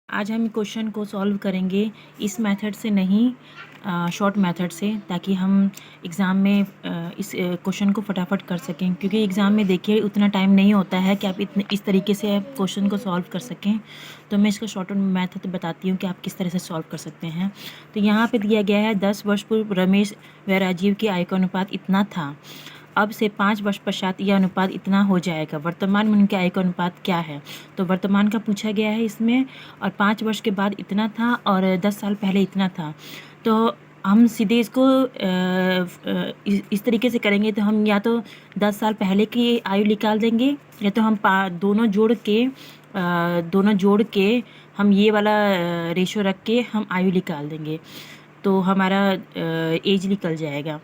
आज हम क्वेश्चन को सॉल्व करेंगे इस मेथड से नहीं, शॉर्ट मेथड से, ताकि हम एग्ज़ाम में इस क्वेश्चन को फटाफट कर सकें। क्योंकि एग्ज़ाम में देखिए उतना टाइम नहीं होता है कि आप इतने इस तरीके से क्वेश्चन को सॉल्व कर सकें। तो मैं इसका शॉर्ट मेथड बताती हूँ कि आप किस तरह से सॉल्व कर सकते हैं। तो यहाँ पे दिया गया है 10 वर्ष पूर्व रमेश व राजीव की आयु का अनुपात इतना था। अब से 5 वर्ष पश्चात यह अनुपात इतना हो जाएगा। वर्तमान में उनके आय का अनुपात क्या है? तो वर्तमान का पूछा गया है इसमें, और 5 वर्ष के बाद इतना था और 10 साल पहले इतना था। तो हम सीधे इसको इस तरीके से करेंगे। तो हम या तो 10 साल पहले की आयु निकाल देंगे, या तो हम दोनों जोड़ के हम ये वाला रेशो रख के हम आयु निकाल देंगे, तो हमारा एज निकल जाएगा।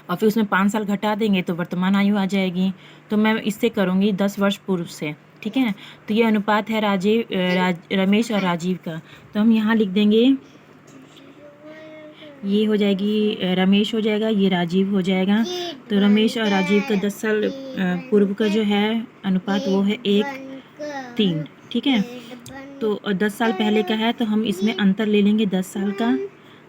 और फिर उसमें 5 साल घटा देंगे तो वर्तमान आयु आ जाएगी। तो मैं इससे करूँगी 10 वर्ष पूर्व से, ठीक है। तो ये अनुपात है रमेश और राजीव का। तो हम यहाँ लिख देंगे, ये हो जाएगी रमेश हो जाएगा, ये राजीव हो जाएगा। तो रमेश और राजीव का 10 साल पूर्व का जो है अनुपात वो है 1:3, ठीक है। तो 10 साल पहले का है, तो हम इसमें अंतर ले लेंगे 10 साल का।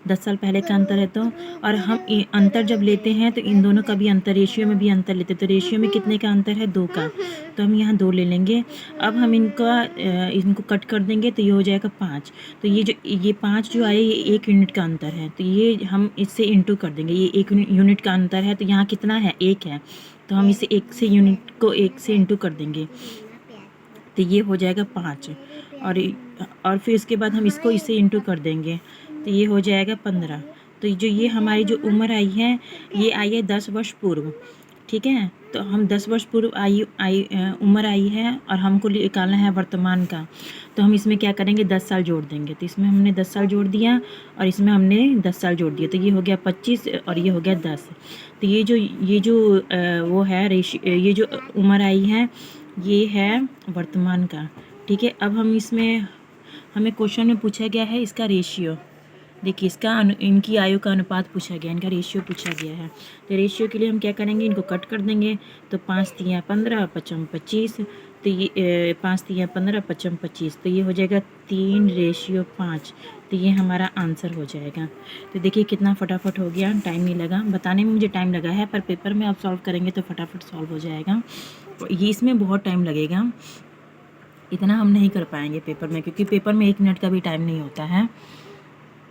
10 साल पहले का अंतर है तो, और हम अंतर जब लेते हैं तो इन दोनों का भी अंतर, रेशियो में भी अंतर लेते हैं। तो रेशियो में कितने का अंतर है? 2 का। तो हम यहाँ 2 ले लेंगे। अब हम इनको कट कर देंगे तो ये हो जाएगा 5। तो ये 5 जो आए ये 1 यूनिट का अंतर है, तो ये हम इससे इंटू कर देंगे। ये 1 यूनिट का अंतर है, तो यहाँ कितना है? 1 है। तो हम इसे 1 से इंटू कर देंगे, तो ये हो जाएगा 5। और फिर इसके बाद हम इसको इससे इंटू कर देंगे, तो ये हो जाएगा 15। तो ये हमारी जो उम्र आई है, ये आई है 10 वर्ष पूर्व, ठीक है। तो हम 10 वर्ष पूर्व उम्र आई है, और हमको निकालना है वर्तमान का। तो हम इसमें क्या करेंगे? 10 साल जोड़ देंगे। तो इसमें हमने 10 साल जोड़ दिया, और इसमें हमने 10 साल जोड़ दिया, तो ये हो गया 25 और ये हो गया 10। तो ये जो वो है ये जो उम्र आई है, ये है वर्तमान का, ठीक है। अब हमें क्वेश्चन में पूछा गया है इसका रेशियो। देखिए इनकी आयु का अनुपात पूछा गया, इनका रेशियो पूछा गया है। तो रेशियो के लिए हम क्या करेंगे? इनको कट कर देंगे। तो 5 तियाँ 15, 5 25। तो ये 5 तियाँ 15, 5 25। तो ये हो जाएगा 3:5। तो ये हमारा आंसर हो जाएगा। तो देखिए कितना फटाफट हो गया, टाइम नहीं लगा। बताने में मुझे टाइम लगा है, पर पेपर में आप सॉल्व करेंगे तो फटाफट सॉल्व हो जाएगा। ये इसमें बहुत टाइम लगेगा, इतना हम नहीं कर पाएंगे पेपर में, क्योंकि पेपर में 1 मिनट का भी टाइम नहीं होता है।